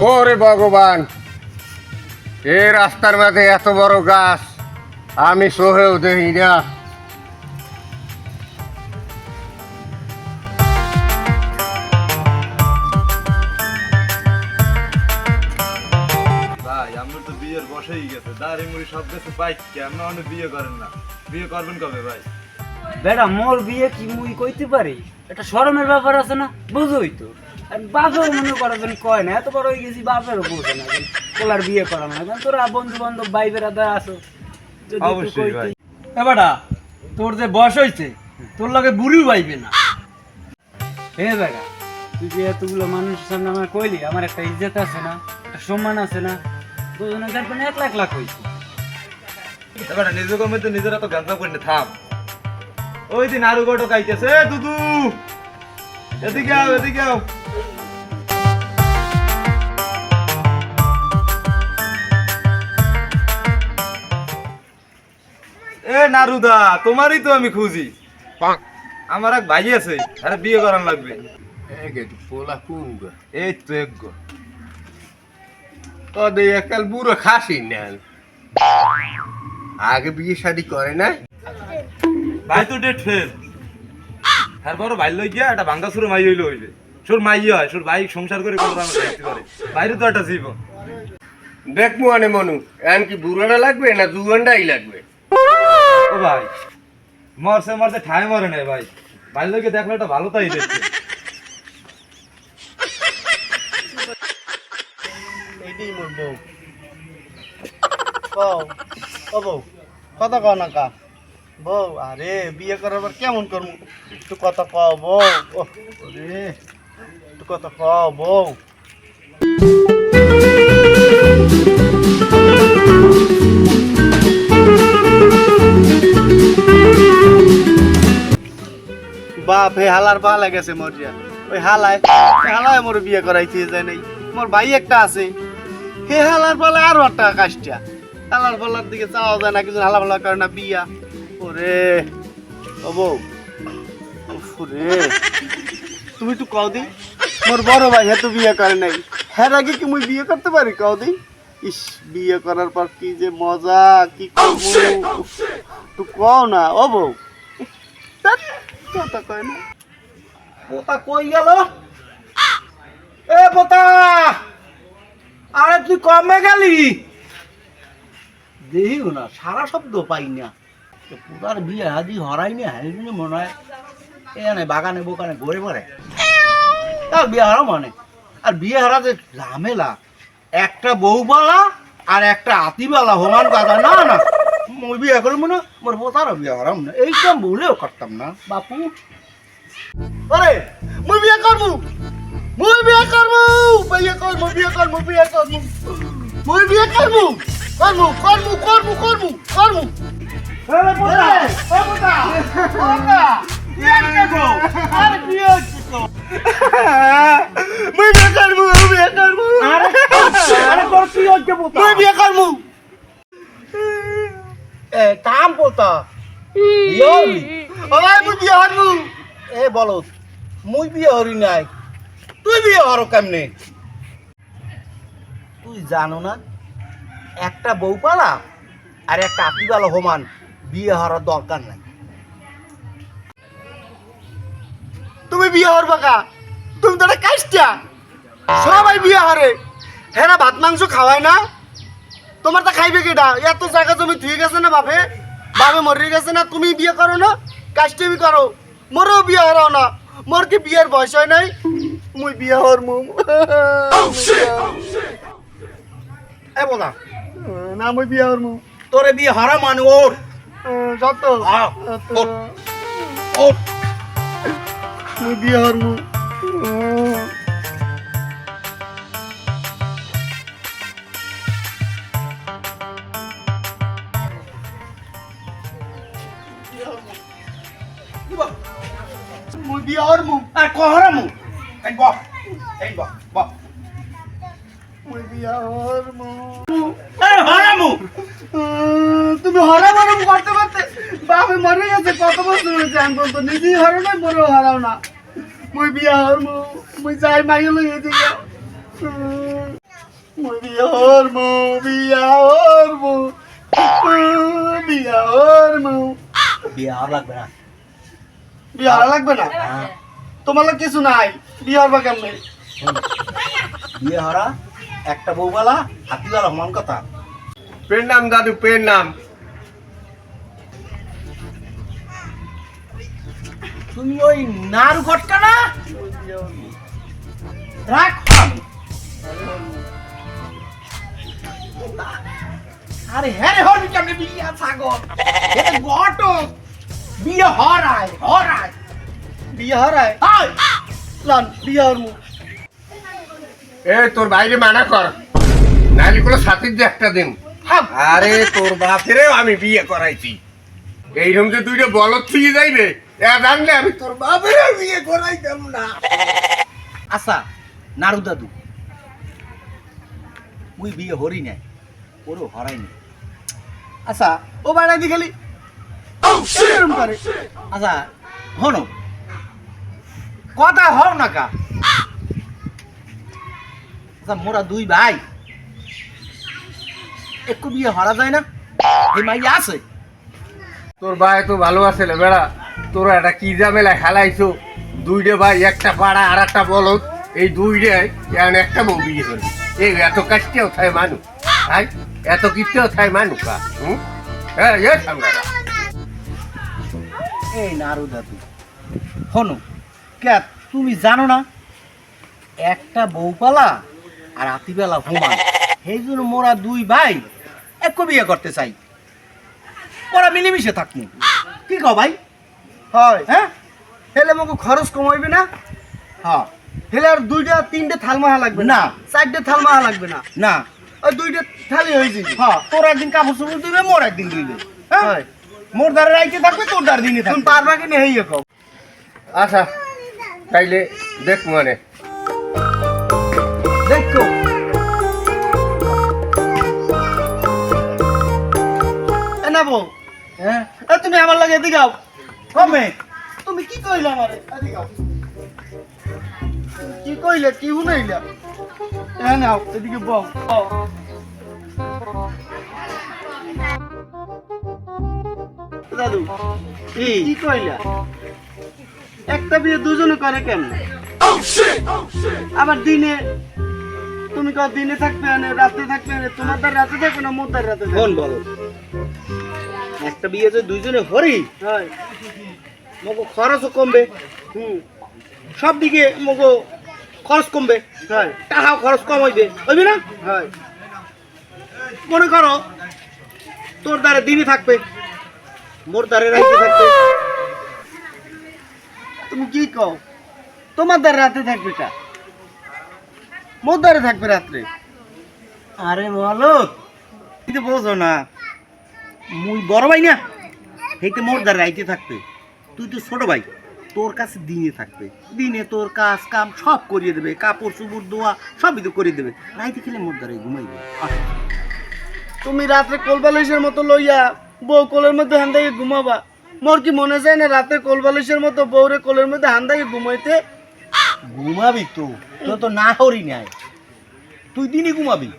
ওরে ভগবান, এই রাস্তার মাঝে এত বড় গাছ আমি সহেও দেখি না। ভাই আমার তো বিয়ের বসেই গেছে, দাঁড়ি মুড়ি সব কিছু পাই, কেন আপনি বিয়ে করেন না? বিয়ে করবেন কবে ভাই? বেটা মোর বিয়ে কি মুই কইতে পারি? এটা শরমের ব্যাপার আছে না, বুঝোই তো। বাপের মনে করাবেন কয় না, এত বড় হয়ে গেছি বাপেরও বোঝে না পোলার বিয়ে করা না। তোরা বন্ধু বান্ধব ভাই বেড়াদা আসো, অবশ্যই ভাই। এ বেটা, তোর যে বয়স হয়েছে তোর লগে বুড়িও পাইবে না। হে বেটা, তুই যে এতগুলো মানুষের সামনে আমার কইলি, আমার একটা ইজ্জত আছে না, একটা সম্মান আছে না, বুঝো না? তারপরে 1 লাখ হয়েছে। এবার নিজে কমে তো নিজেরা তো গাঁজা করে থাম। ওই দিন আরো গোটো খাইতেছে, দুদু এদিকে আও, এদিকে আও। এ নারুদা, তোমারই তো আমি খুঁজি। আমার এক ভাই আছে, আরে বিয়ে করার লাগবে। পোলা কুঙ্গ এই তো এক গো। ওদের একাল বুড়ো খাসি নেন, আগে বিয়ে শাদি করে না। ভাই তো ডেট ফেল। হ্যাঁ বড় ভাই লই গিয়া একটা ভাঙ্গা সুরে মাই হইলো হইলে সুর মাই হয়, সুর ভাই সংসার করে কোনো রান্না দেখতে পারে, বাইরে তো একটা জীবন। দেখ মানে মনু, এখন কি বুড়োটা লাগবে না জুয়ানটাই লাগবে? ও ভাই মরছে মরছে ঠায় মরে নাই ভাই, ভাই লইকে দেখলে একটা ভালো তাই দেখতে। এইটাই মোর বউ। কও ও বউ, কথা কও না কা বউ? আরে বিয়ে করার পর কেমন করবো একটু কথা কও বউ। ওরে একটু কথা কও বউ। বাপ হে হালার পা লাগেছে মরিয়া, ওই হালায় মোর বিয়ে করাইতে যায় নাই। মোর ভাই একটা আছে, হে হালার পালে আরো একটা কাজটা, হালার পালার দিকে চাওয়া যায় না, কিছু হালা পালা করে না বিয়া। ওরে ও বউ, ওরে তুমি একটু কও দি, মোর বড় ভাই হ্যাঁ তো বিয়ে করে নাই, হ্যাঁ আগে কি মুই বিয়ে করতে পারি? কও দি। ইস, বিয়ে করার পর কি যে মজা, কি করবো একটু কও না ও বউ। কথা কয় না। পোতা কই গেল? এ পোতা, আরে তুই কমে গেলি? দেখিও না, সারা শব্দ পাই না। পুরার বিয়ে হাজি হরাই না, হারি মনে হয় এখানে বাগানে বোকানে ঘুরে পড়ে। আর বিয়ে হারা মানে, আর বিয়ে হারা যে ঝামেলা, একটা বউবালা আর একটা আতিবালা হমান গাদা। না না, মই বিয়ে করবো না, মোর পোতারও বিয়ে হারাম না, এইটা ভুলেও করতাম না বাপু। আরে মই বিয়ে করবো, মই বিয়ে করবো, বিয়ে করবো, বিয়ে করবো, বিয়ে করবো, মই বিয়ে করবো, করবো করবো করবো করবো করবো। কাম পোতা এ বলো, মুই বিয়ে হরি নাই, তুই বিয়ে হর কেমনে? তুই জানো না, একটা বউ পালা আর একটা আকিবালা হোমান বিয়ে হওয়ার দরকার নাই। তুমি বিয়ে হর বাকা, তুমি তো একটা কাজটা, সবাই বিয়ে হরে, হেরা ভাত মাংস খাওয়ায় না, তোমার তা খাইবে কেটা? এত জায়গা জমি ঠিক আছে না বাপে, বাপে মরে গেছে না, তুমি বিয়ে করো না, কাজটামি করো, মোরও বিয়ে হরাও না। মোর কি বিয়ের বয়স হয় নাই? মুই বিয়ে হর মু এ বলা না, মুই বিয়ে হর মু। তোরে বিয়ে হারা মানে ওর যত মুই বিয়ে হর মু। মুই বিয়ে হর মু আর কহরা মু এই বক এই বক বক মুই বিয়ে হর মু এই হরা মু। তুমি হরা মরম করতে করতে বাপে মরে গেছে, কত বছর হয়েছে, আমি বলতো নিজেই হরো না, মরেও হারাও না। মুই বিয়ে হর মু, মুই যাই মাইল হয়ে দিকে। বিয়া হরমু বিয়া হরমু বিয়া হরমু বিয়া আর লাগবে না বিয়া হওয়া লাগবে না তোমার লোক কিছু নাই বিয়া হওয়া কেমনে বিয়ে হরা একটা বউবালা হাতিওয়ালা মন কথা পেন নাম দাদু, পেন নাম। তুমি ওই নাড়ু ঘটকা না রাখ আরে হ্যাঁ রে হরবি কেমনে বিয়া ছাগল এটা ঘটক বিয়ে হরায় বিয়া হরায় হাই লন বিয়া হরমু এ তোর বাইরে মানা কর, নাহলে কোনো সাথীর যে একটা দিন। আরে তোর বাপেরেও আমি বিয়ে করাইছি, এইরকম যে দুইটা বলত থুয়ে যাইবে জানলে আমি তোর বাপেরও বিয়ে করাইতাম না। আচ্ছা নাড়ু দাদু মুই বিয়ে হরি নাই ওরও হরাইনি আচ্ছা ও বাড়াই দি খালি এরকম করে আচ্ছা হনো কথা হও না কা আচ্ছা মোরা দুই ভাই একটু বিয়ে হরা যায় না এই মাইয়া আছে তোর ভাই তো ভালো আছে রে বেড়া, তোরা একটা কি ঝামেলা খেলাইছো, দুইটা ভাই একটা পাড়া আর একটা বলত, এই দুইটাই এখন একটা বউ বিয়ে করবি। এই এত কাজটাও থায় মানুষ, ভাই এত কিটেও থায় মানুষ কা হ্যাঁ এ সামলারা। এই নাড়ু দাদু হনো কে তুমি জানো না একটা বউপালা আর রাতিবেলা ঘুমান সেই জন্য মোরা দুই ভাই একটু বিয়ে করতে চাই, ওরা মিলেমিশে থাকবো কি কও ভাই? হয় হ্যাঁ হেলে মগো খরচ কমাইবে না হ্যাঁ হেলে আর দুইটা তিনটে থাল মাহা লাগবে না। চারটে থাল মাহা লাগবে না না ওই দুইটা থালি হয়ে যাবে হ্যাঁ তোর একদিন কাপড় চোপড় দিবে মোর একদিন দিবে হ্যাঁ হয় মোর দ্বারা রাইতে থাকবে তোর দ্বারা দিনে তুমি থাকবে পারবা কি নেই কম আচ্ছা তাইলে দেখ মানে দেখো এ না বউ হ্যাঁ এ তুমি আমার লাগে এদিকে আও কমে তুমি কি কইলে আমারে এদিকে আও কি কইলে কি শুনাইলা এ নাও এদিকে বউ দাদু কি কইলা একটা বিয়ে দুজনে করে কেমন আবার দিনে তুমি কও দিনে থাকবে না রাতে থাকবে না তোমার তার রাতে থাকবে না মোর তার রাতে থাকবে কোন বলো একটা বিয়ে যে দুইজনে হরি হয় মগো খরচও কমবে হুম সব দিকে মগো খরচ কমবে হয় টাকাও খরচ কম হইবে হইবে না হয় মনে করো তোর দ্বারে দিনে থাকবে মোর দ্বারে রাইতে থাকবে তুমি কি কও তোমার দ্বারা রাতে থাকবে কা মোর দ্বারা থাকবে রাত্রে আরে মালক তুই তো বোঝো না মুই বড় ভাই না সেইতে মোর দ্বারে রাইতে থাকবে তুই তো ছোট ভাই তোর কাছে দিনে থাকবে দিনে তোর কাজ কাম সব করিয়ে দেবে কাপড় চুপড় দোয়া সবই তো করিয়ে দেবে রাইতে খেলে মোর দ্বারে ঘুমাইবে তুমি রাত্রে কোলবালিশের মতো লইয়া বউ কোলের মধ্যে হান্দাইয়ে ঘুমাবা মোর কি মনে যায় না রাতে কোলবালিশের মতো বউরে কোলের মধ্যে হান্দাইয়ে ঘুমাইতে ঘুমাবি তো তোর তো না হরি নাই তুই দিনই ঘুমাবি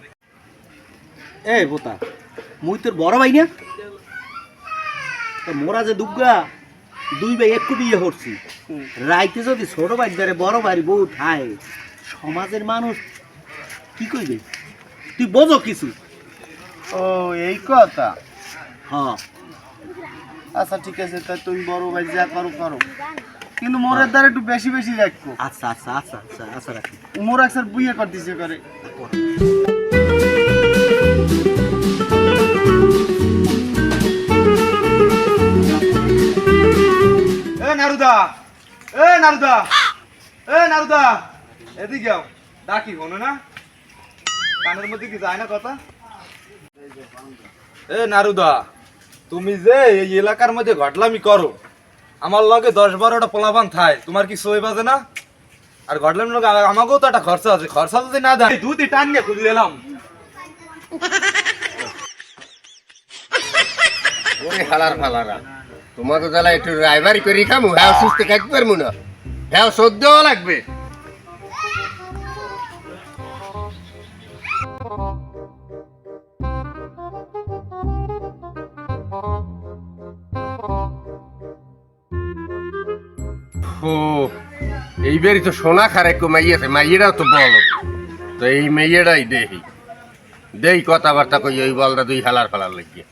এ বোতা মুই তোর বড় ভাই না তো মোরা যে দুর্গা দুই ভাই একটু বিয়ে করছি রাইতে যদি ছোট ভাই ধরে বড় ভাই বউ থায় সমাজের মানুষ কি কইবে তুই বোঝো কিছু ও এই কথা হ্যাঁ আচ্ছা ঠিক আছে তাই তুমি বড় ভাই যা করো করো কিন্তু মোরের দ্বারা একটু বেশি বেশি রাখবো আচ্ছা আচ্ছা আচ্ছা আচ্ছা আচ্ছা রাখি মোর একসার বুইয়ে করতেছে করে এ নারুদা এদিকে যাও ডাকি হনো না কানের মধ্যে কি যায় না কথা এ নারুদা তুমি যে এই এলাকার মধ্যে ঘটলামি করো আমার লগে 10-12টা পোলাপান থায় তোমার কি সই বাজে না আর ঘটলাম লগে আমাকেও তো একটা খরচা আছে খরচা যদি না দেয় দুধই টান নিয়ে খুলে এলাম ওরে হালার ফালারা, তোমাকে জ্বালা একটু রাইবারি করে খামু, হ্যাঁ সুস্থ খাইতে পারবো না, হ্যাঁ সদ্যও লাগবে। ওহো এইবারই তো সোনা খারে মাইয়াছে মাইয়েরাও তো বলো তো এই মেয়েরাই দেই কথাবার্তা কই ওই বলটা দুই হালার ফালার লাগিয়ে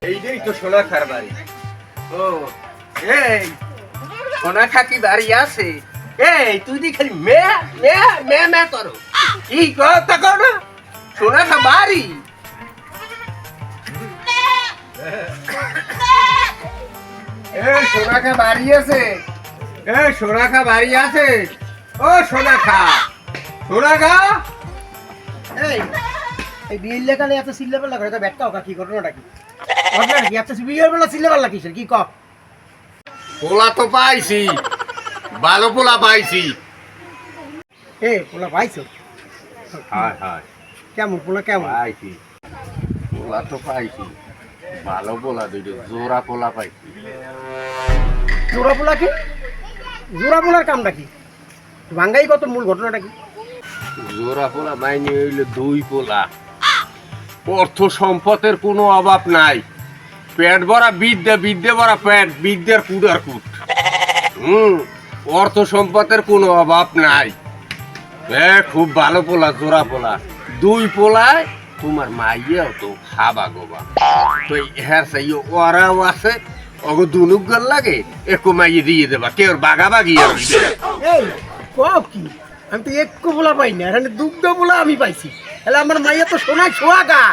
এইটাই তো সোনা খার বাড়ি ও এই সোনা খাকি বাড়ি আছে এই তুই দি খালি মে করো কি কথা কর না সোনা খা বাড়ি সোনাখা বাড়ি আছে সোনাখা বাড়ি আছে ও সোনাখা এই এই বিয়ের লেখালে এত চিল্লাপাল্লা করে তো ব্যাটটা ওকা কি ঘটনাটা কি ঘটনাটা কি এত বিয়ের বেলা চিল্লাপাল্লা কিসের কি ক পোলা তো পাইছি ভালো পোলা পাইছি এ পোলা পাইছো হায় কেমন পোলা কেমন পাইছি পোলা তো পাইছি ভালো পোলা দুইটা জোড়া পোলা পাইছি জোড়া পোলা কি জোড়া পোলার কামটা কি ভাঙ্গাই কত মূল ঘটনাটা কি জোড়া পোলা মাইনে হইলে দুই পোলা অর্থ সম্পদের কোনো অভাব নাই পেট ভরা বিদ্যে ভরা পেট বিদ্যের কুড়ার কুট অর্থ সম্পদের কোনো অভাব নাই খুব ভালো পোলা জোড়া পোলা দুই পোলায় তোমার মাইয়াও তো খাবা গোবা তো হ্যাঁ সেই ওরাও আছে অগো দুনুকর লাগে একটু মাইয়ে দিয়ে দেবা কেউ বাগাবাগি এই কও কি আমি তো একটু পোলা পাই না এখানে দুগ্ধ পোলা আমি পাইছি তাহলে আমার মাইয়া তো সোনায় সোহাগা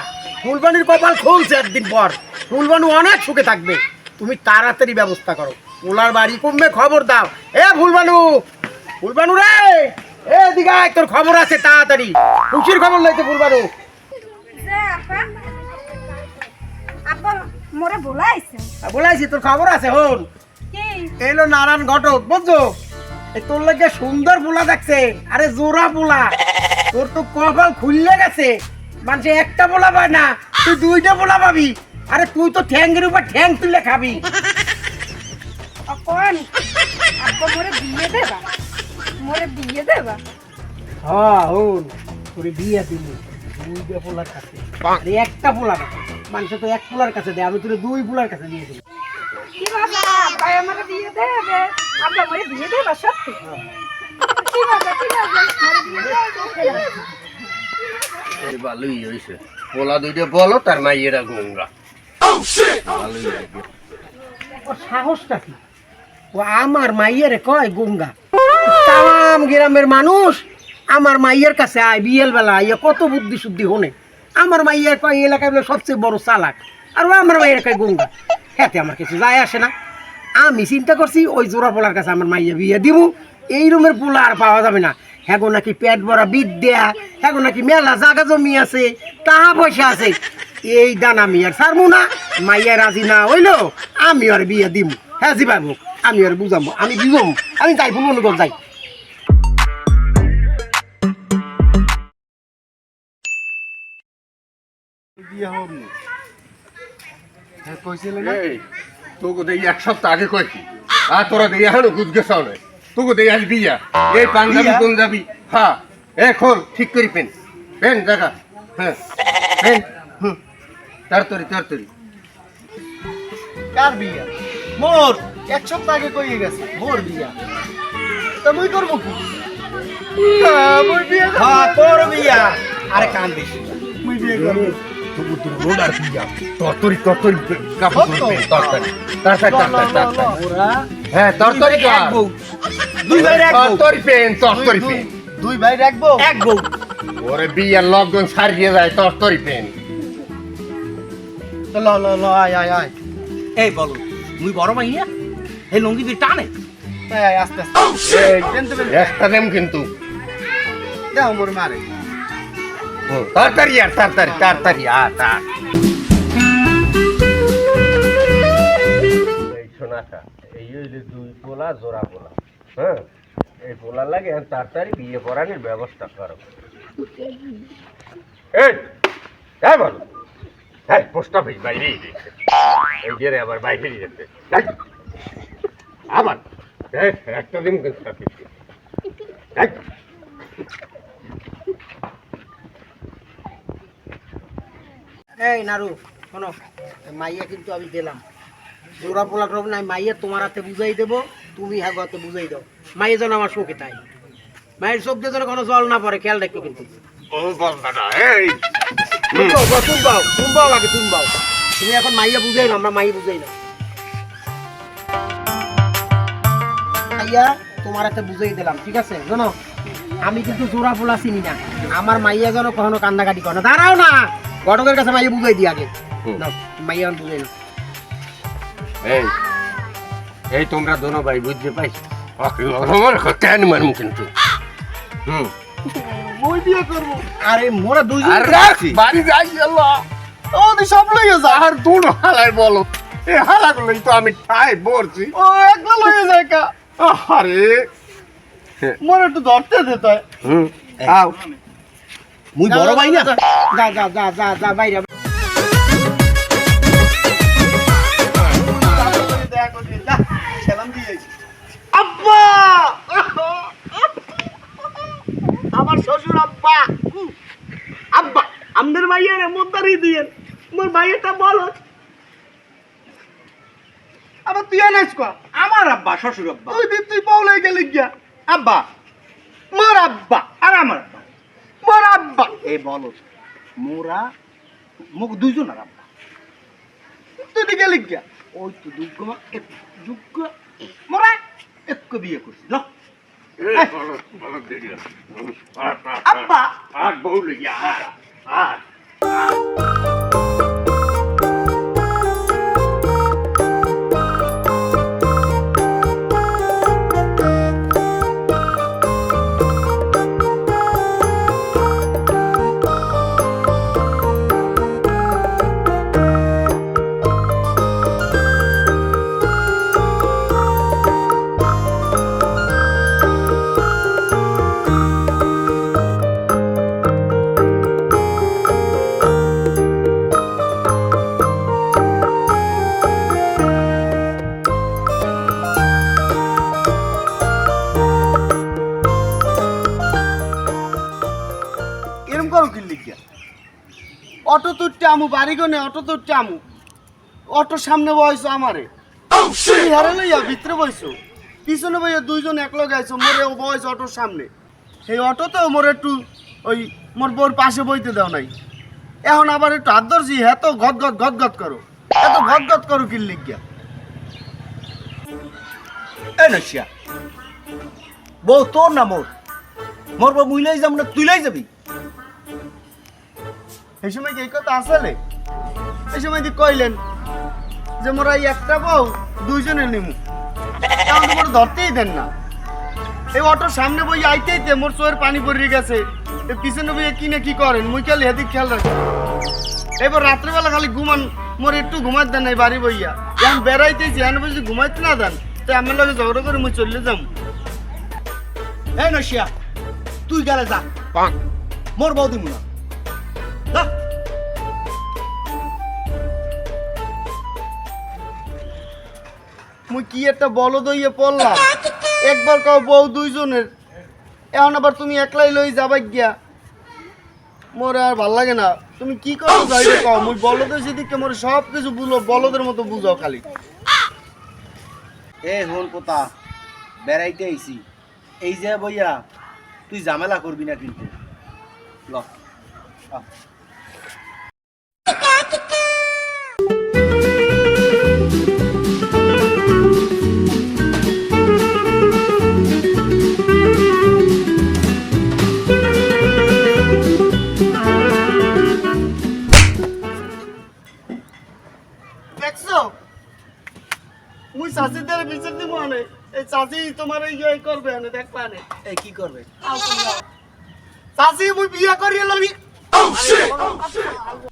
ফুলবানির কপাল খুলছে একদিন পর ফুলবানু অনেক সুখে থাকবে তুমি তাড়াতাড়ি ব্যবস্থা করো পোলার বাড়ি কমবে খবর দাও ফুলবানু রে এ দিঘায় তোর খবর আছে তাড়াতাড়ি খুশির খবর লইতে ফুলবানু মোরে বলাইছে বলাইছি তোর খবর আছে হন কি এলো নারায়ণ ঘটক বুঝছো এই তোর লাগে সুন্দর পোলা দেখছে আরে জোড়া পোলা তোর তো কপাল খুললে গেছে মানে একটা পোলা পায় না তুই দুইটা পোলা পাবি আরে তুই তো ঠ্যাঙ্গের উপর ঠ্যাং তুলে খাবি কোন আপা মোরে বিয়ে দেবা হ্যাঁ হন তোরে বিয়ে দিল দুইটা পোলার কাছে আরে একটা পোলা না মানুষ তো এক পোলার কাছে দেয় আমি তোরে দুই পোলার কাছে দিয়ে দিই কি বাবা আপা আমারে বিয়ে দেবে আপা মোরে বিয়ে দেবা সত্যি কি বাবা মোরে বিয়ে দেবে ভালোই হয়েছে পোলা দুইটা বলো তার মাইয়েরা গঙ্গা ভালোই লাগবে ওর সাহসটা কি ও আমার মাইয়ের কয় গঙ্গা তাম গ্রামের মানুষ আমার মাইয়ের কাছে আয় বিয়েল বেলা আইয়া কত বুদ্ধি শুদ্ধি হনে আমার মাইয়ের কয় এই এলাকায় বলে সবচেয়ে বড় চালাক আর ও আমার মাইয়ের কয় গঙ্গা হ্যাঁ আমার কিছু যায় আসে না আমি চিন্তা করছি ওই জোড়া পোলার কাছে আমার মাইয়া বিয়ে দিব এই রুমের পোলা আর পাওয়া যাবে না হ্যাঁ নাকি পেট ভরা বিদ্যা হ্যাঁ নাকি মেলা জায়গা জমি আছে টাকা পয়সা আছে এই দান আমি আর ছাড়বো না মাইয়া রাজি না হইলো আমি আর বিয়ে দিব হ্যাঁ জি পাবো আমি আর বুঝাবো আমি দিব আমি যাই ভুল অনুগত যাই এই তোকে দেখি এক সপ্তাহ আগে কয়েছি আর তোরা দেখি এখনো গুজ গেছাও নাই তোকে দেখি আজ বিয়া এই পাঞ্জাবি কোন যাবি হ্যাঁ এখন ঠিক করি পেন জায়গা হ্যাঁ পেন তাড়াতাড়ি কার বিয়া মোর এক সপ্তাহ আগে কইয়ে গেছে মোর বিয়া তা মুই করবো কি মোর বিয়া হ্যাঁ তোর বিয়া আরে কান দিস মুই বিয়ে করবো তরতরি কাপড় তরতরি হ্যাঁ তরতরি দুই ভাই রাখবো তরতরি পেন দুই ভাই রাখবো এক বউ ওরে বিয়ার লকডাউন সারিয়ে যায় তরতরি পেন ল ল ল আয় আয় আয় এই বলো মুই বড় মাইয়া এই লঙ্গি দিয়ে টানে আয় আস্তে আস্তে একটা দেম কিন্তু দাও মোর মারে তাড়াতাড়ি শোনাকা এই হইলে দুই পোলা জোড়া পোলা হ্যাঁ এই পোলার লাগে তাড়াতাড়ি বিয়ে পড়ানোর ব্যবস্থা করো এই বল হ্যাঁ পোস্ট অফিস বাইরেই দিয়েছে এই যে আবার বাইরেই যাচ্ছে আবার একটা দিন এই নারু শোনো মাইয়া কিন্তু আমি দিলাম জোড়া পোলা করব না মাইয়া তোমার হাতে বুঝাই দেবো তুমি হ্যাঁ হাতে বুঝাই দাও মাইয়া যেন আমার চোখে তাই মায়ের চোখ দিয়ে যেন কোনো জল না পড়ে খেয়াল রাখো কিন্তু ও বলদাটা এই তুমবাও লাগে তুমবাও তুমি এখন মাইয়া বুঝাই না আমরা মাইয়া বুঝাই না মাইয়া তোমার হাতে বুঝাই দিলাম ঠিক আছে শোনো আমি কিন্তু জোড়া পোলা চিনি না আমার মাইয়া যেন কখনো কান্দাকাটি করে না দাঁড়াও না ঘটকের কাছে মাইয়া বুঝাই দিই আগে নাও মাইয়া বুঝাই না এই এই তোমরা দোনো ভাই বুঝতে পাইছো আমার কেন মারমু কিন্তু মই বিয়ে করবো আরে মোরা দুইজন আর বাড়ি যাই আল্লাহ ও তুই সব লইয়ে যা আর দুটো হালাই বলো এই হালাগুলোই তো আমি ঠাই বলছি ও একলা লইয়ে যায় কা আরে মোর একটু ধরতে দে তাই আও মুই বড় ভাই না যা যা যা যা যা বাইরে আব্বা আমার শ্বশুর আব্বা আব্বা আমাদের ভাইয়ের মুদারি দিয়েন মোর ভাইয়েরটা বলো আবার তুই আনাইস কো আমার আব্বা শ্বশুর আব্বা তুই দিন তুই পাউলাই গেলি গিয়া আব্বা মোর আব্বা আর আমার আব্বা মোর আব্বা এই বলো মোরা মুখ দুইজন আর আব্বা তুই দি গেলি গিয়া ওই তো যোগ্য মোরা এক বিয়ে করছি ল আব্বা আর বউলে গিয়া আর এরম করো কি লিখিয়া অটো তুটতে আমু বাড়ি গনে অটো তুটতে আমু অটোর সামনে বয়স আমারে তুমি হারে লইয়া ভিতরে বইছো পিছনে বইয়া দুইজন একলো গাইছো মোরে বয়স অটোর সামনে সেই অটোতেও মোর একটু ওই মোর বউর পাশে বইতে দাও নাই এখন আবার একটু হাত ধরছি হ্যাঁ তো গদ করো এত গদ করো কি লিখিয়া এই নশিয়া বউ তোর না মোর মোর বউ মুইলাই যাব না তুইলাই যাবি এই সময় কি এই কথা আসলে এই সময় দিয়ে কইলেন যে মোরা এই একটা বউ দুইজনে নিমু এখন তো মোর ধরতেই দেন না এই অটোর সামনে বই আইতেইতে মোর চোয়ের পানি পড়ে গেছে এই পিছনে বইয়ে কিনে কি করেন মুই খালি হেদিক খেয়াল রাখি এবার রাত্রেবেলা খালি ঘুমান মোর একটু ঘুমাতে দেন নাই বাড়ি বইয়া এখন বেড়াইতেছি এখন বুঝি ঘুমাইতে না দেন তো আমার লগে ঝগড়া করে মুই চলে যাম এই নশিয়া তুই গেলে যা মোর বউ দিমু না যা। মুই কি একটা বলদ হইয়ে পড়লাম একবার কাও বউ দুইজনের এখন আবার তুমি একলাই লই যাবা গিয়া মোর আর ভাল লাগে না তুমি কি করো যাইবে কও মুই বলদ হইছি দিকে মোর সব কিছু বুঝো বলদের মতো বুঝাও খালি এ হন পোতা বেড়াইতে আইছি এই যে বইয়া তুই ঝামেলা করবি না কিন্তু ল আহ। দেখছো মুই চাষিদের বিচার দিব আনে এই চাষি তোমার এই করবে আনে দেখবা আনে এই কি করবে চাষি মুই বিয়ে করিয়ে লবি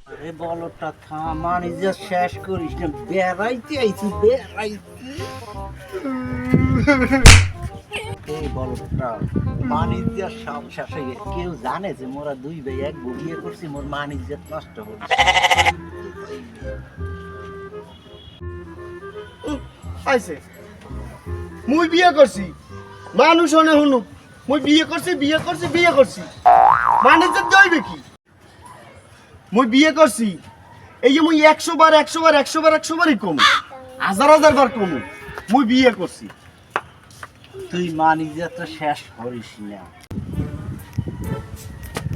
আরে বলটা থামা নিজে শেষ করিস না বেড়াইতে আইছি বেড়াইতে এই বলটা মানিজ্যের সব শেষ হয়ে গেছে কেউ জানে যে মোরা দুই ভাই এক বিয়ে করছি মোর মানিজ্যত নষ্ট হচ্ছে আইছে মুই বিয়ে করছি মানুষ হনে হুনু মুই বিয়ে করছি মানে যে দইবে কি মুই বিয়ে করছি এই যে মুই 100 বারই কমু, হাজার বার কমু, মুই বিয়ে করছি। তুই মানি যাত্রা শেষ করিস না।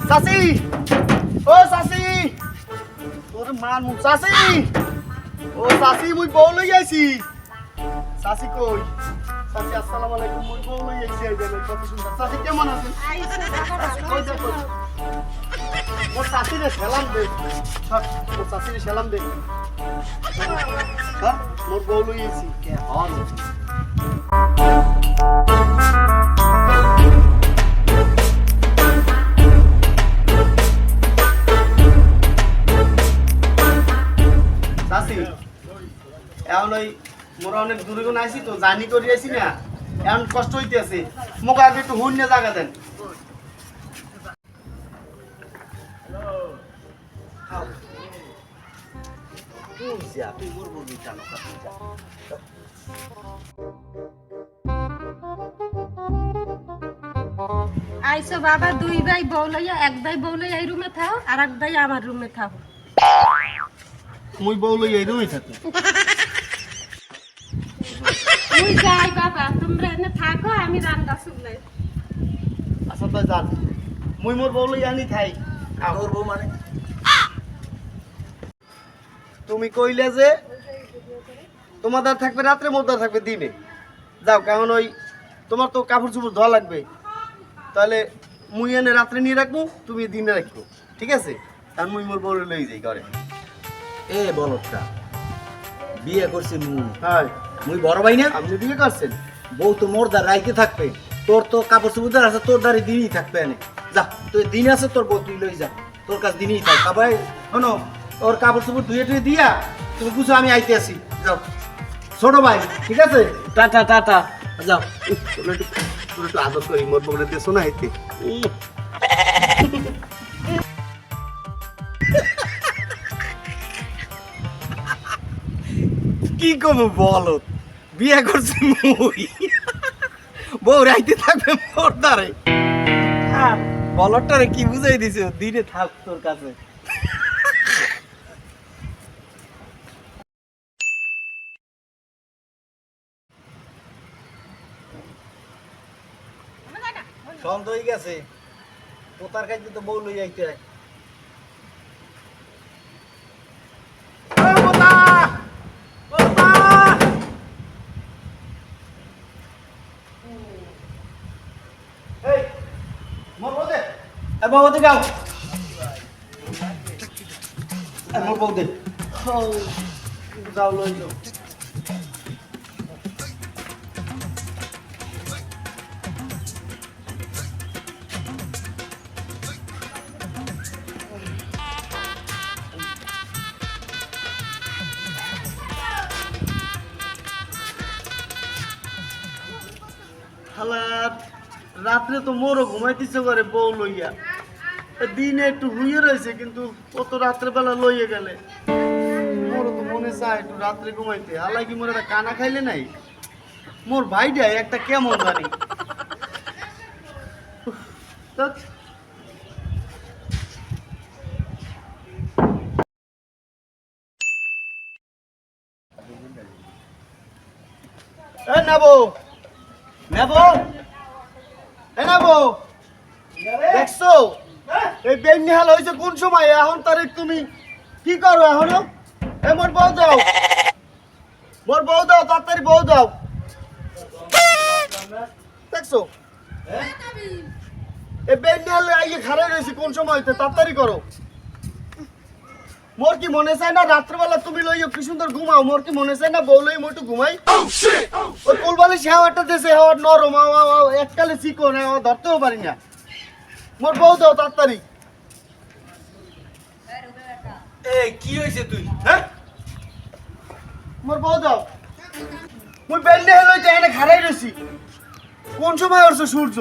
চাচি, ও চাচি, তোর মানু চাচি, ও চাচি মুই বউ লই আইছি। চাচি কই? চাচি আসসালামু আলাইকুম, মুই বউ লই আইছি। এই দেখেন কত সুন্দর। চাচি কেমন আছেন? কই দেখো, মোর চাচিরে সালাম দে। মোর চাচিরে সালাম দে। হ্যাঁ, মোর বউ লই আইছি। কে হল? চাচি, এখন ওই মোরা অনেক দূরে কোন আইছি তো, জার্নি করে আইছি না, এখন কষ্ট হইতে আছে। মোক আগে একটু হুইন্য জায়গা দেন। আইসো বাবা, দুই ভাই বউ লইয়া, এক ভাই বউ লইয়া এই রুমে থাও, আর এক ভাই আমার রুমে থাও। মুই বউ লই এই রুমে থাকি। তুই যাই বাবা, তোমরা এনে থাকো, আমি রান্না শুনলাই। আচ্ছা তো যান, মুই মোর বউ লই আনি থাই। তোর বউ মানে? তুমি কইলে যে তোমাদের থাকবে রাত্রে, মোদার থাকবে দিনে। যাও, কারণ ওই তোমার তো কাপড় চোপড় ধোয়া লাগবে, তাহলে মুই এনে রাত্রে নিয়ে রাখবো, তুমি দিনে রাখবো, ঠিক আছে? আর মুই মোর বউ লই যাই ঘরে। এ বলটা বিয়ে করছি মুই, হ্যাঁ, মুই বড় ভাই না? আপনি বিয়ে করছেন? বউ তো মোর দ্বার রাইতে থাকবে, তোর তো কাপড় চুপুদার আছে, তোর দ্বারে দিনই থাকবে এনে। যা, তুই দিন আছে তোর বউ, তুই লই যা, তোর কাছে দিনই থাক। কাবাই শোনো, ওর কাপড় চুপুর ধুয়ে টুয়ে দিয়া তুমি বুঝো আমি আইতে আসি। যাও ছোট ভাই, ঠিক আছে? টাটা টাটা, যাও। তোর একটু আদর করি, মোর বউরে দেশো না এতে। কি কমু বলো, বিয়ে করছি মুই, বউ রাইতে থাকবে মোর দ্বারে। বলটারে কি বুঝাই দিছে, দিনে থাক তোর কাছে। সন্দেহ হয়ে গেছে, তোতার কাছে তো বউ লই আইতে হয়। বাবা দে গাও, মোর বউ দে। যাও লই যাও। হালার রাত্রে তো মোরও ঘুমাইতেছে করে বউ লইয়া, দিনে একটু হুইয়ে রয়েছে, কিন্তু কত রাত্রে বেলা লইয়ে গেলে। মোরও তো মনে চায় একটু রাত্রে ঘুমাইতে। হালাই কি মোর একটা কানা খাইলে নাই? মোর ভাইটা একটা কেমন জানি। ধ্যাৎ। এ নেবো নেবো, এ নেবো, দেখছো এই বেনিহাল হয়েছে কোন সময়? এখন তারিখ তুমি কি করো এখনো? এ মোর বউ দাও, মোর বউ দাও, তাড়াতাড়ি বউ দাও। দেখছো এই বেনিহাল আইয়ে খারাই রয়েছে কোন সময়? তাড়াতাড়ি করো। মোর কি মনে চায় না রাত্রেবেলা তুমি লইও কি সুন্দর ঘুমাও? মোর কি মনে চায় না বউ লই মোটু ঘুমাই? ওই কোলবালি হাওয়াটা দেশে, হাওয়ার নরম, এককালে চিকন, ধরতেও পারি না। মোর বউ দাও তাড়াতাড়ি। এই কি হইছে তুই? হ্যাঁ, মোর বউ দাও। মুই বেলনে হলো এনে খাড়াই রইছি। কোন সময় উঠছে সূর্য?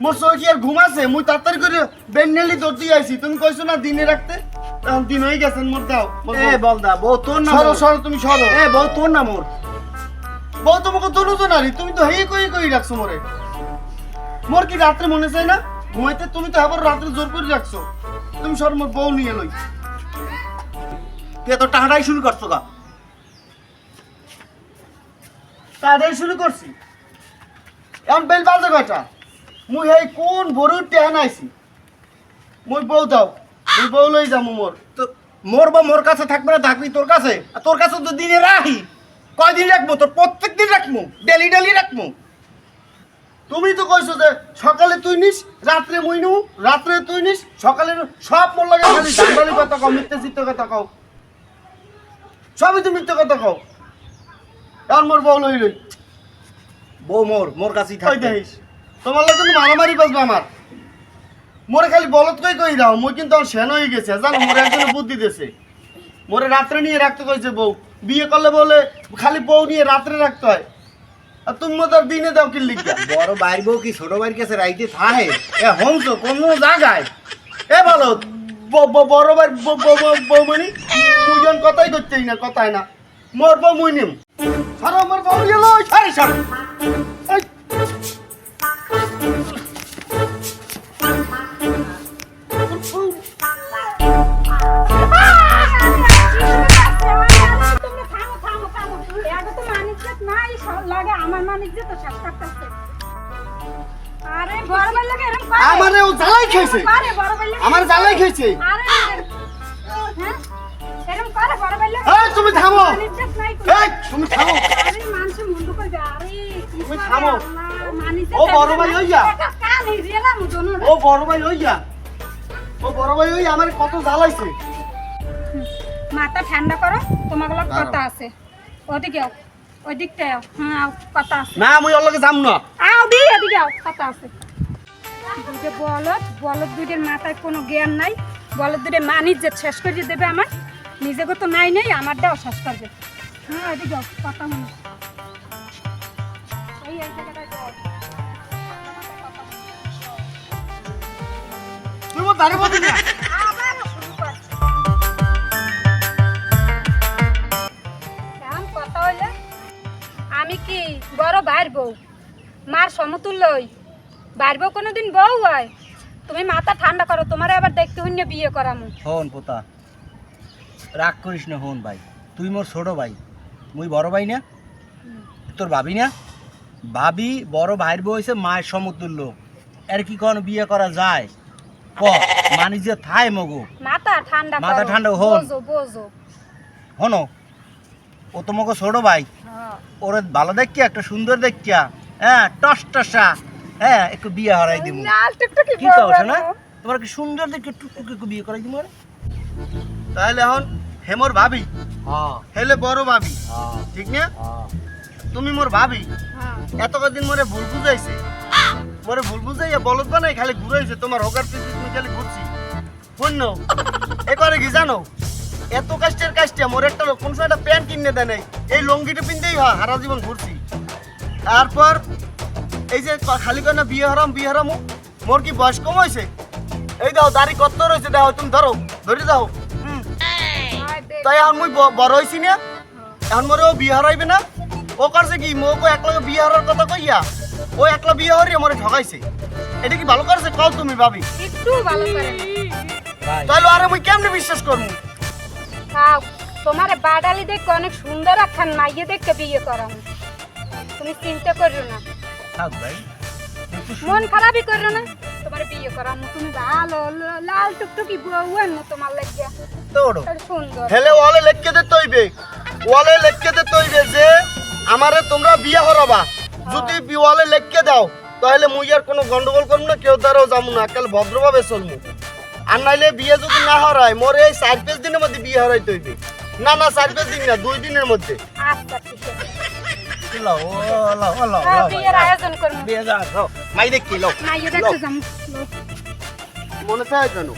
মোর চোখ কি আর ঘুম আছে? মুই তাড়াতাড়ি করে বেলনেলি দৌড় দিয়ে আইছি। তুমি কইছো না দিনে রাখতে, এখন দিন হয়ে গেছেন। মোর দাও। এ বলদা, বউ তোর না? সরো সরো, তুমি সরো। এ বউ তোর না মোর? বউ তোমাকে দনুজনারি, তুমি তো হেই কই রাখছো মোরে। মোর কি রাত্রে মনে চাই না ঘুমাইতে? তুমি তো আবার রাত্রে জোর করে রাখছো। তুমি সর, মোর বউ নিয়ে লই। তুই এত টাহাটাই শুরু করছো কা? তাদের শুরু করছি এখন বেল বাজে কয়টা মুই এই কোন বড়ুর টেহান আইছি মুই বউ দাও মুই বউ লই যাবো মোর তো মোর বা মোর কাছে থাকবে না থাকবি তোর কাছে, আর তোর কাছে তো দিনে রাখি। কয়দিন রাখবো? তোর প্রত্যেক দিন রাখবো, ডেলি ডেলি রাখবো। তুমি তো কইছো যে সকালে তুই নিস রাত্রে মুই নু, রাত্রে তুই নিস সকালে সব মোর লাগে খালি ধান্দালি কথা কও, মিথ্যে চিত্ত কথা কও, সবই তো মিথ্যে কথা কও। এখন মোর বউ লই লই বউ মোর কাছেই কই থাকবে। দেখিস তোমার লাগে কিন্তু মারামারি বাজবে আমার। মোরে খালি বলত কই দাও, মুই কিন্তু আমার সেন হয়ে গেছে জানো, মোরে একজন বুদ্ধি দিয়েছে। মোরে রাত্রে নিয়ে রাখতে কইছে বউ, বিয়ে করলে বলে খালি বউ নিয়ে রাত্রে রাখতে হয়, আর তুমি মতো দিনে দাও কি লিখা। বড় বাইর বউ কি ছোট বাইর কাছে রাইতে থাহে? এ হংস কোন জায়গায়? এ বলো বড় ভাই বৌমণি মুইজন কথাই করতেই না, কথাই না, মোর বউ মুই নিম সারা আমার বউ গেল সারি সারি। তোমরা থামো থামো থামো এত তো মানিজ্জত নাই লাগে আমার মানিজ্জত তো শেষ করতেছে আরে বড় ভাই লাগে এরকম করে আমারে ও জ্বালাই খাইছে, আরে বড় ভাই লাগে আমার জ্বালাই খাইছে। আরে হ্যাঁ এরকম করে বড় ভাই লাগে এই তুমি থামো, মানিজ্জত নাই এই তুমি থামো, আরে মানুষ মুন্ডু করবে আরে তুমি থামো। মানিজ্জত ও বড় ভাই হইয়া, কান হিরিয়ালাম দোনো ও বড় ভাই হইয়া, ও বড় ভাই হইয়া আমার কত জ্বালাইছে। মাথা ঠান্ডা করো, তোমাগুলো কথা আছে। ওদিকে আও, ওই দিকটা আও, হ্যাঁ আও, কথা আছে। না মুই ওর লগে যাম না। আও দি এদিকে আও, কথা আছে। দুইটা বলদ দুইটার মাথায় কোনো জ্ঞান নাই। বলদ দুইটা মানিজ্য শেষ করে দেবে আমার, নিজেকে তো নাই নেই, আমারটাও শেষ করবে। হ্যাঁ এদিকে আও, কথা মনে এই জায়গাটায় যাও। তুই মোর ধারে বসবি না। আবার শুরু কর। কেমন কথা হইলে আমি কি বড় ভাইয়ের বউ, মার সমতুল্যই। ভাইয়ের বউ কোনোদিন বউ হয়? তুমি মাথা ঠান্ডা করো, তোমার আবার দেখতে হইন বিয়ে করামু। হন পোতা, রাগ করিস না। হন ভাই, তুই মোর ছোট ভাই, মুই বড় ভাই না? তোর ভাবি না? ভাবি বড় ভাইয়ের বউ হয়েছে মায়ের সমতুল্য। এর কি কোনো বিয়ে করা যায়? ক মানি যে থাই মগো মাথা ঠান্ডা করো, মাথা ঠান্ডা হন। বোঝো বোঝো। হনো, ও তো মগো ছোট ভাই, হ্যাঁ ওর ভালো দেখিয়া একটা সুন্দর দেখিয়া, হ্যাঁ টসটসা, হ্যাঁ একটু বিয়ে হারাই দিব। লাল টুকটুকি কি বউ কও না? বানাও। তোমার কি সুন্দর দেখে টুকটুক একটু বিয়ে করাই দিব? তাহলে এখন হেমর ভাবি হ্যাঁ হেলে বড় ভাবি, হ্যাঁ ঠিক না? হ্যাঁ। তুমি মোর ভাবি, হ্যাঁ এত কদিন মোরে ভুল বুঝাইছে, মোরে ভুল বুঝাইয়া বলত বানাই খালি ঘুরাইছে, তোমার হোকার পিছু তুমি খালি ঘুরছি। শূন্য এ করে কি জানো, এত কাষ্টের কাজটা মোর একটা কোন সময় একটা প্যান্ট কিনে দেয় নাই, এই লঙ্গিটা পিনতেই হয় সারা জীবন ঘুরছি। তারপর এই যে খালি করে না বিয়ে হারাম, মোর কি বয়স কম হয়েছে? এই দাও দাড়ি কত রয়েছে, দাও তুমি ধরো, ধরে দাও। তাই এখন মুই বড় হয়েছি না, এখন মোরে ও বিয়ে হারাইবে না। ও করছে কি, মোকে একলা বিয়ে হারার কথা কইয়া ও একলা বিয়ে হারিয়ে মোরে ঠকাইছে। এটা কি ভালো করছে কও তুমি ভাবি? একটু ভালো করে ভাই তাইলে আরে মুই কেমনে বিশ্বাস করবো? খাও, তোমার বাডালি দেখে অনেক সুন্দর একখান মাইয়ে দেখে বিয়ে করাম, তুমি চিন্তা করো না, থাক ভাই, মন খারাপই করো না, তোমার বিয়ে করাম। তুমি ভালো লাল টুকটুকি বউ আনো তোমার লাগিয়া, তোড়ো সুন্দর। হেলে ওয়ালে লেখকে দিতে হইবে, ওয়ালে লেখকে দিতে হইবে যে আমারে তোমরা বিয়ে হরাবা। যদি ওয়ালে লেখকে দাও তাহলে মুই আর কোনো গন্ডগোল করবো না, কেউ দ্বারাও যাবো না, কাল ভদ্রভাবে চলবো। আর নাইলে বিয়ে যদি না হরায় মোরে এই 4-5 দিনের মধ্যে বিয়ে হরাইতে হইবে। না 4-5 দিন না, 2 দিনের মধ্যে। আচ্ছা ঠিক আছে, লাও লাও লাও হ্যাঁ, বিয়ের আয়োজন করবো। বিয়ে যা মাই দেখি লাও মাইয়ে দেখতে যাম। মনে চায় কেন?